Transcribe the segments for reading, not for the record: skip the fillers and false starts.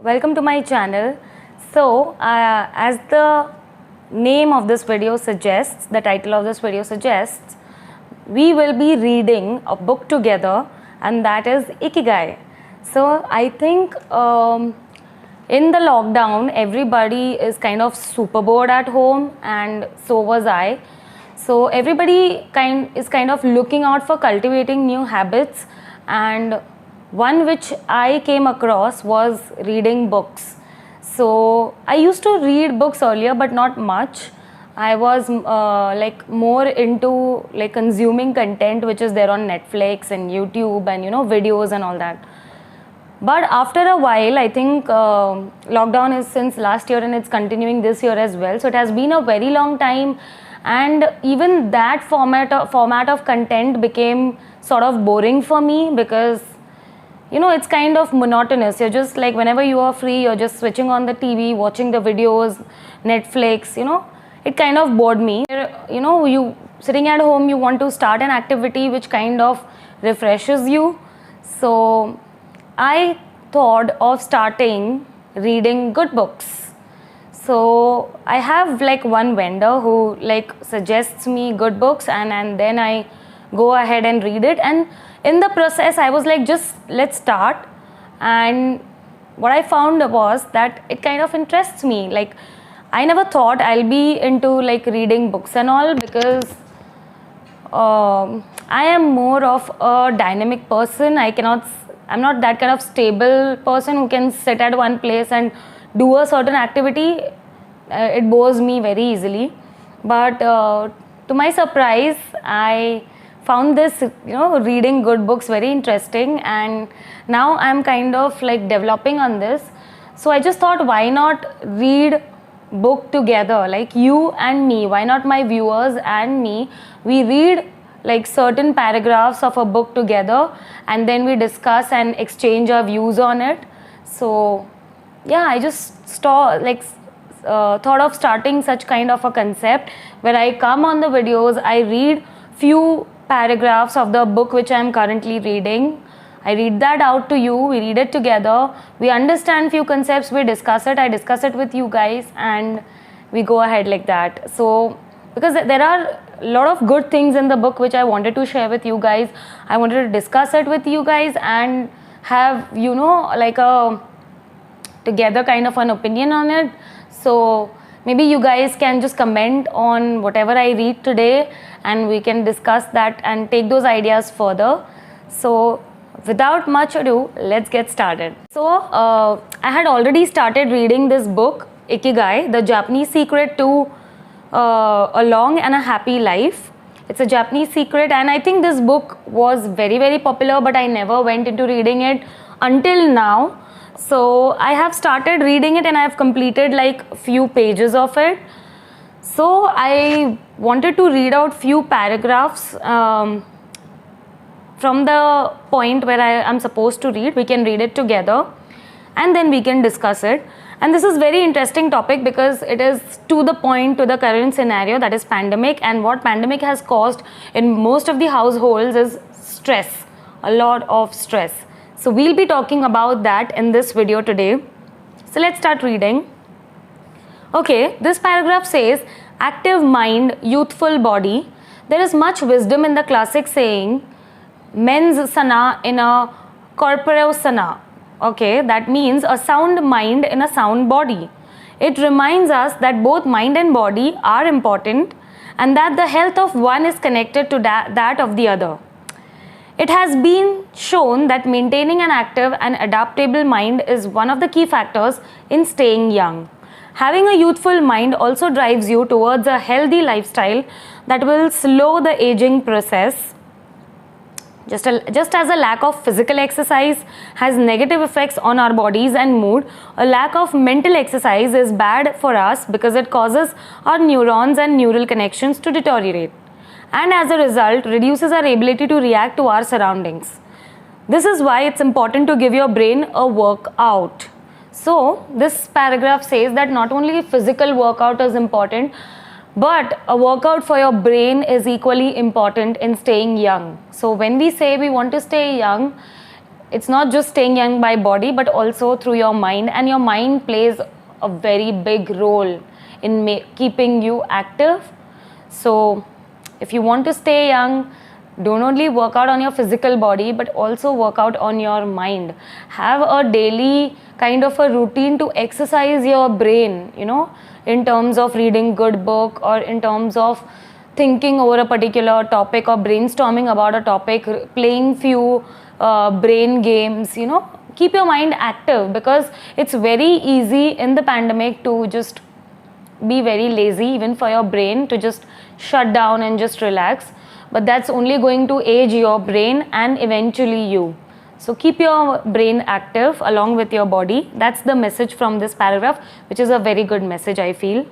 welcome to my channel. As the name of this video suggests, the title of this video suggests, we will be reading a book together, and that is Ikigai. So I think in the lockdown, everybody is kind of super bored at home, and so was I. So everybody is kind of looking out for cultivating new habits, and one which I came across was reading books. So I used to read books earlier, but not much. I was more into consuming content which is there on Netflix and YouTube and videos and all that. But after a while, I think lockdown is since last year and it's continuing this year as well. So it has been a very long time, and even that format of content became sort of boring for me because it's kind of monotonous. You're just like, whenever you are free, you're just switching on the TV, watching the videos, Netflix, it kind of bored me. You sitting at home, you want to start an activity which kind of refreshes you. So I thought of starting reading good books. So I have one vendor who suggests me good books, and then I go ahead and read it. And in the process, I was like, just let's start. And what I found was that it kind of interests me. I never thought I'll be into reading books and all, because I am more of a dynamic person. I'm not that kind of stable person who can sit at one place and do a certain activity. It bores me very easily. But to my surprise, I found this reading good books very interesting, and now I'm kind of developing on this. So I just thought, why not read book together, like you and me? Why not my viewers and me? We read certain paragraphs of a book together, and then we discuss and exchange our views on it. So yeah, I just thought of starting such kind of a concept where I come on the videos, I read few paragraphs of the book which I am currently reading. I read that out to you, we read it together, we understand few concepts, we discuss it, I discuss it with you guys, and we go ahead like that. So because there are a lot of good things in the book which I wanted to share with you guys, I wanted to discuss it with you guys and have a together kind of an opinion on it. So maybe you guys can just comment on whatever I read today, and we can discuss that and take those ideas further. So without much ado, let's get started. So I had already started reading this book, Ikigai, The Japanese Secret to a Long and a Happy Life. It's a Japanese secret, and I think this book was very, very popular, but I never went into reading it until now. So I have started reading it and I have completed few pages of it. So I wanted to read out few paragraphs from the point where I am supposed to read. We can read it together and then we can discuss it. And this is very interesting topic because it is to the point, to the current scenario, that is pandemic, and what pandemic has caused in most of the households is stress, a lot of stress. So we'll be talking about that in this video today. So let's start reading. Okay, this paragraph says, active mind, youthful body. There is much wisdom in the classic saying, mens sana in a corpore sana. Okay, that means a sound mind in a sound body. It reminds us that both mind and body are important, and that the health of one is connected to that of the other. It has been shown that maintaining an active and adaptable mind is one of the key factors in staying young. Having a youthful mind also drives you towards a healthy lifestyle that will slow the aging process. Just as a lack of physical exercise has negative effects on our bodies and mood, a lack of mental exercise is bad for us because it causes our neurons and neural connections to deteriorate, and as a result reduces our ability to react to our surroundings. This is why it's important to give your brain a workout. So this paragraph says that not only physical workout is important, but a workout for your brain is equally important in staying young. So when we say we want to stay young, it's not just staying young by body, but also through your mind, and your mind plays a very big role in keeping you active. So if you want to stay young, don't only work out on your physical body, but also work out on your mind. Have a daily kind of a routine to exercise your brain, you know, in terms of reading good book, or in terms of thinking over a particular topic, or brainstorming about a topic, playing few brain games, you know. Keep your mind active, because it's very easy in the pandemic to just be very lazy, even for your brain to just shut down and just relax. But that's only going to age your brain and eventually you. So keep your brain active along with your body. That's the message from this paragraph, which is a very good message, I feel.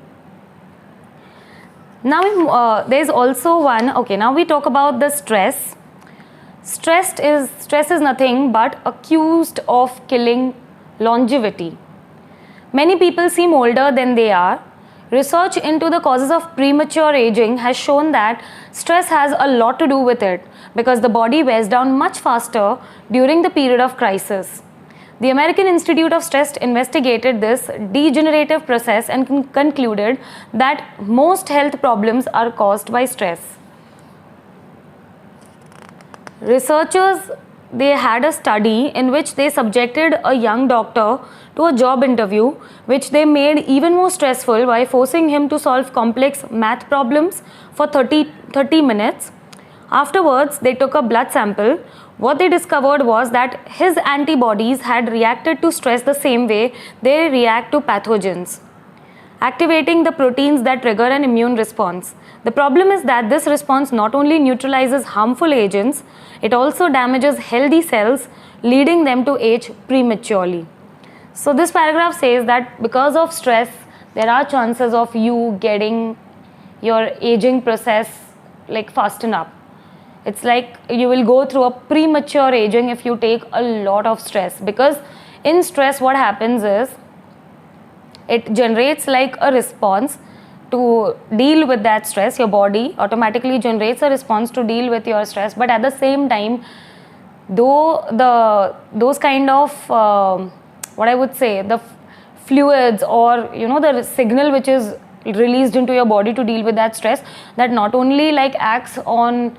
Now there's also one, okay, now we talk about the stress. Stress is nothing but accused of killing longevity. Many people seem older than they are. Research into the causes of premature aging has shown that stress has a lot to do with it, because the body wears down much faster during the period of crisis. The American Institute of Stress investigated this degenerative process and concluded that most health problems are caused by stress. Researchers, they had a study in which they subjected a young doctor to a job interview, which they made even more stressful by forcing him to solve complex math problems for 30 minutes. Afterwards, they took a blood sample. What they discovered was that his antibodies had reacted to stress the same way they react to pathogens, activating the proteins that trigger an immune response. The problem is that this response not only neutralizes harmful agents, it also damages healthy cells, leading them to age prematurely. So this paragraph says that because of stress, there are chances of you getting your aging process like fasten up. It's like you will go through a premature aging if you take a lot of stress, because in stress what happens is it generates like a response to deal with that stress. Your body automatically generates a response to deal with your stress, but at the same time, those kind of what I would say, the fluids, or you know, the signal which is released into your body to deal with that stress, that not only like acts on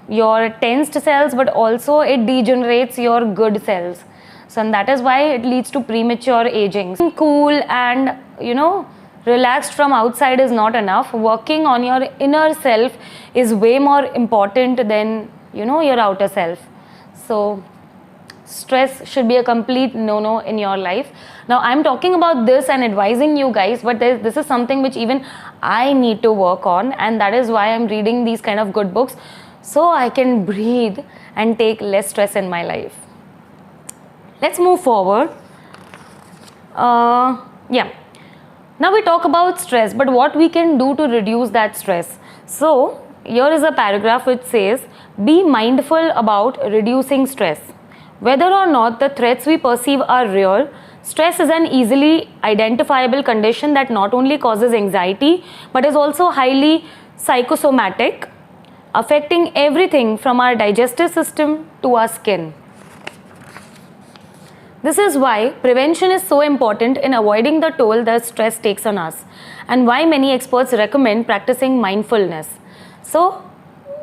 your tensed cells, but also it degenerates your good cells. So, and that is why it leads to premature aging. Cool and, you know, relaxed from outside is not enough. Working on your inner self is way more important than, you know, your outer self. So stress should be a complete no-no in your life. Now I'm talking about this and advising you guys, but this is something which even I need to work on, and that is why I'm reading these kind of good books, so I can breathe and take less stress in my life. Let's move forward. Yeah. Now we talk about stress, but what we can do to reduce that stress. So here is a paragraph which says, be mindful about reducing stress. Whether or not the threats we perceive are real, stress is an easily identifiable condition that not only causes anxiety, but is also highly psychosomatic, affecting everything from our digestive system to our skin. This is why prevention is so important in avoiding the toll that stress takes on us, and why many experts recommend practicing mindfulness. So,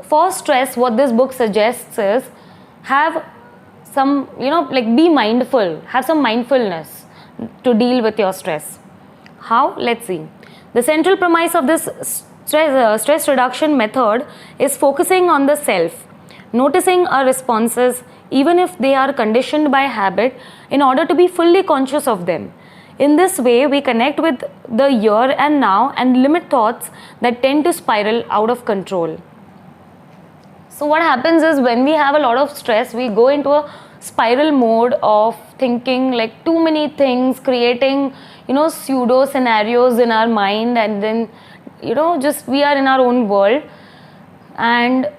for stress, what this book suggests is have some, like be mindful, have some mindfulness to deal with your stress. How? Let's see. The central premise of this stress reduction method is focusing on the self, noticing our responses even if they are conditioned by habit, in order to be fully conscious of them. In this way, we connect with the here and now and limit thoughts that tend to spiral out of control. So what happens is, when we have a lot of stress, we go into a spiral mode of thinking like too many things, creating, pseudo scenarios in our mind, and then, just we are in our own world. And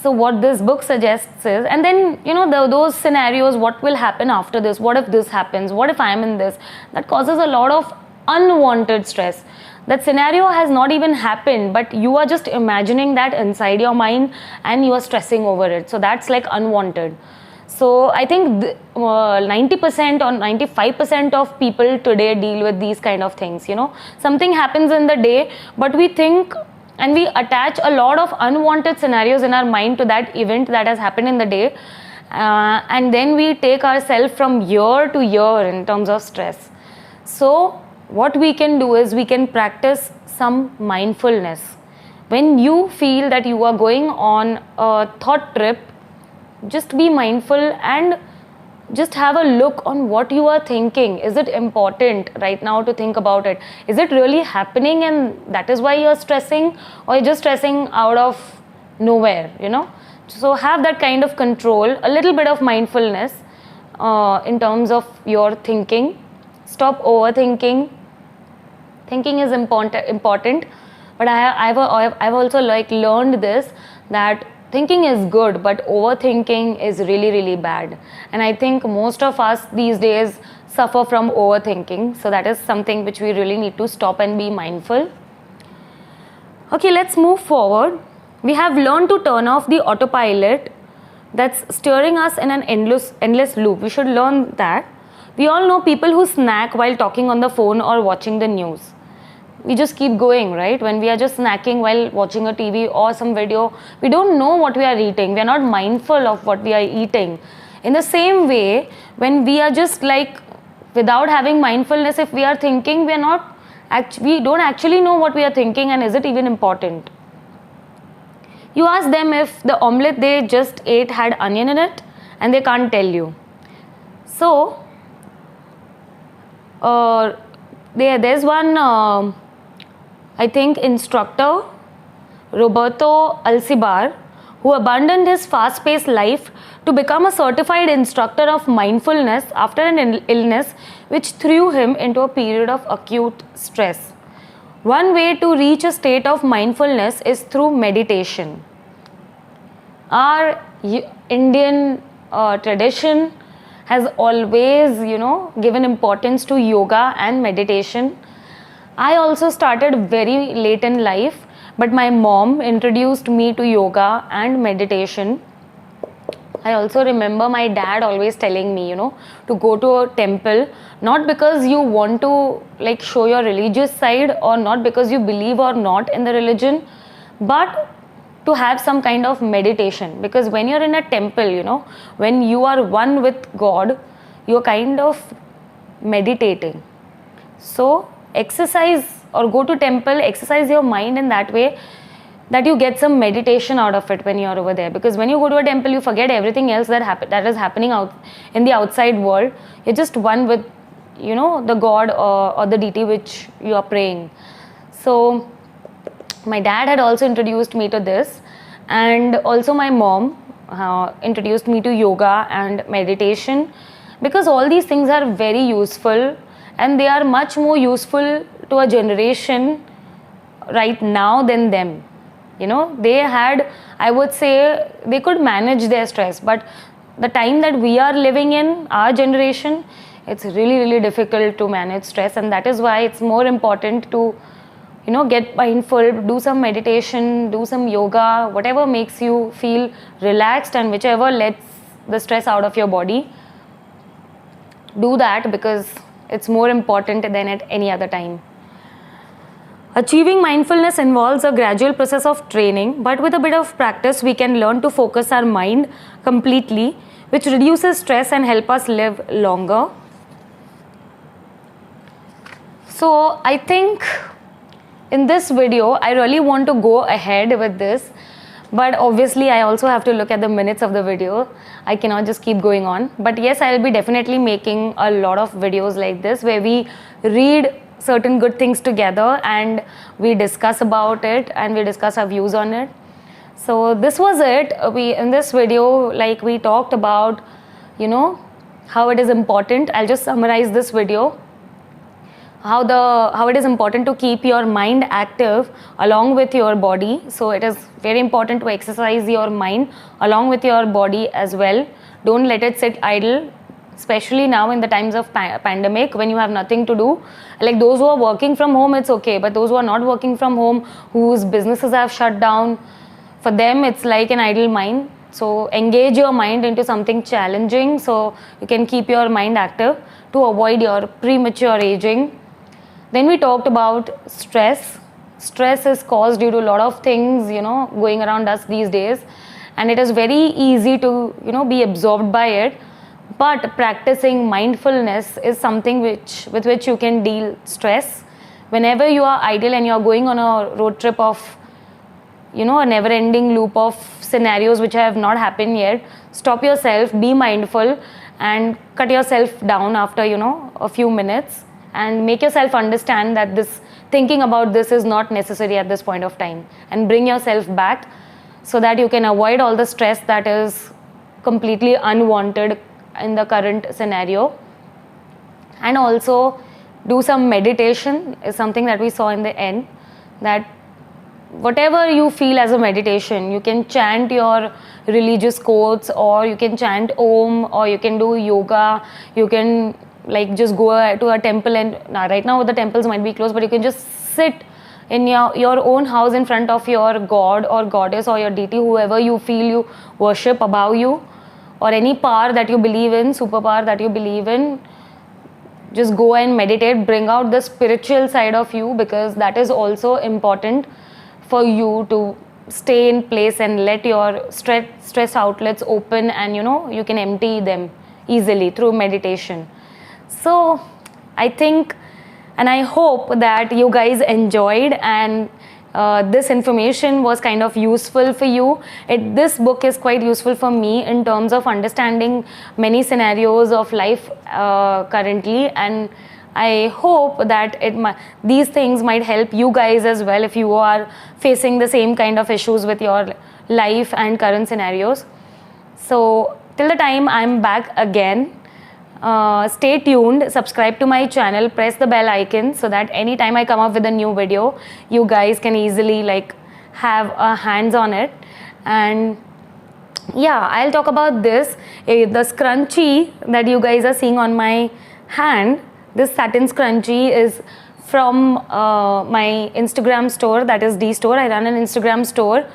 so what this book suggests is, and then, those scenarios, what will happen after this? What if this happens? What if I am in this? That causes a lot of unwanted stress. That scenario has not even happened, but you are just imagining that inside your mind and you are stressing over it. So that's like unwanted. So I think 90% or 95% of people today deal with these kind of things. Something happens in the day, but we think and we attach a lot of unwanted scenarios in our mind to that event that has happened in the day, and then we take ourselves from year to year in terms of stress. So what we can do is we can practice some mindfulness. When you feel that you are going on a thought trip, just be mindful and just have a look on what you are thinking. Is it important right now to think about it? Is it really happening and that is why you're stressing, or you're just stressing out of nowhere? So have that kind of control, a little bit of mindfulness in terms of your thinking. Stop overthinking. Thinking is important, but I've also learned this, that thinking is good, but overthinking is really, really bad. And I think most of us these days suffer from overthinking. So that is something which we really need to stop and be mindful. Okay, let's move forward. We have learned to turn off the autopilot that's steering us in an endless loop. We should learn that. We all know people who snack while talking on the phone or watching the news. We just keep going, right? When we are just snacking while watching a TV or some video, we don't know what we are eating. We are not mindful of what we are eating. In the same way, when we are just without having mindfulness, if we are thinking, we don't actually know what we are thinking, and is it even important? You ask them if the omelette they just ate had onion in it, and they can't tell you. So there's one I think instructor, Roberto Alcibar, who abandoned his fast-paced life to become a certified instructor of mindfulness after an illness which threw him into a period of acute stress. One way to reach a state of mindfulness is through meditation. Our Indian tradition has always, given importance to yoga and meditation. I also started very late in life, but my mom introduced me to yoga and meditation. I also remember my dad always telling me, to go to a temple, not because you want to show your religious side, or not because you believe or not in the religion, but to have some kind of meditation. Because when you're in a temple, when you are one with God, you're kind of meditating. So exercise or go to temple, exercise your mind in that way that you get some meditation out of it when you're over there. Because when you go to a temple, you forget everything else that is happening out in the outside world. You're just one with the God or the deity which you are praying. So my dad had also introduced me to this, and also my mom introduced me to yoga and meditation, because all these things are very useful, and they are much more useful to a generation right now than them. They had, I would say, they could manage their stress, but the time that we are living in, our generation, it's really, really difficult to manage stress, and that is why it's more important to get mindful, do some meditation, do some yoga, whatever makes you feel relaxed and whichever lets the stress out of your body. Do that, because it's more important than at any other time. Achieving mindfulness involves a gradual process of training, but with a bit of practice, we can learn to focus our mind completely, which reduces stress and help us live longer. So I think in this video, I really want to go ahead with this, but obviously I also have to look at the minutes of the video. I cannot just keep going on. But yes, I will be definitely making a lot of videos like this where we read certain good things together and we discuss about it and we discuss our views on it. So this was it. In this video, we talked about, how it is important. I'll just summarize this video. How it is important to keep your mind active along with your body. So it is very important to exercise your mind along with your body as well. Don't let it sit idle, especially now in the times of pandemic when you have nothing to do. Those who are working from home, it's okay, but those who are not working from home, whose businesses have shut down, for them it's like an idle mind. So engage your mind into something challenging so you can keep your mind active to avoid your premature aging. Then we talked about stress. Stress is caused due to a lot of things, going around us these days, and it is very easy to, be absorbed by it. But practicing mindfulness is something with which you can deal stress. Whenever you are idle and you are going on a road trip of, a never-ending loop of scenarios which have not happened yet, stop yourself, be mindful, and cut yourself down after, a few minutes, and make yourself understand that this thinking about this is not necessary at this point of time, and bring yourself back so that you can avoid all the stress that is completely unwanted in the current scenario. And also do some meditation is something that we saw in the end, that whatever you feel as a meditation, you can chant your religious quotes, or you can chant Om, or you can do yoga, you can just go to a temple, and right now the temples might be closed, but you can just sit in your own house in front of your god or goddess or your deity, whoever you feel you worship above you, or any power that you believe in, superpower that you believe in. Just go and meditate, bring out the spiritual side of you, because that is also important for you to stay in place and let your stress outlets open, and you can empty them easily through meditation. So I think and I hope that you guys enjoyed, and this information was kind of useful for you. This book is quite useful for me in terms of understanding many scenarios of life currently, and I hope that these things might help you guys as well if you are facing the same kind of issues with your life and current scenarios. So till the time I'm back again, stay tuned, subscribe to my channel, press the bell icon so that anytime I come up with a new video, you guys can easily have hands on it. And yeah, I'll talk about this. The scrunchie that you guys are seeing on my hand, this satin scrunchie is from my Instagram store, that is D Store. I run an Instagram store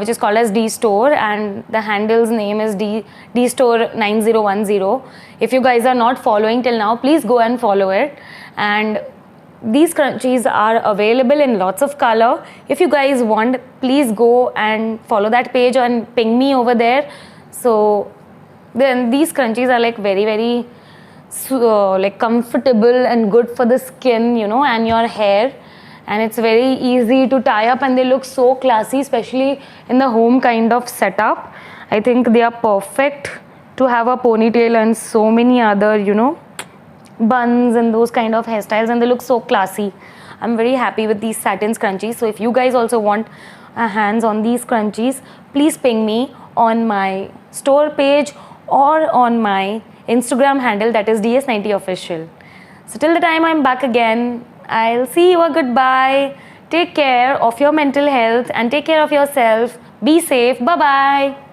which is called as D Store, and the handle's name is D Store 9010. If you guys are not following till now, please go and follow it. And these scrunchies are available in lots of color. If you guys want, please go and follow that page and ping me over there. So then these scrunchies are very, very comfortable and good for the skin, and your hair. And it's very easy to tie up, and they look so classy, especially in the home kind of setup. I think they are perfect to have a ponytail and so many other, buns and those kind of hairstyles, and they look so classy. I'm very happy with these satin scrunchies. So if you guys also want hands on these scrunchies, please ping me on my store page or on my Instagram handle, that is DS90official. So till the time I'm back again, I'll see you a goodbye. Take care of your mental health and take care of yourself. Be safe. Bye-bye.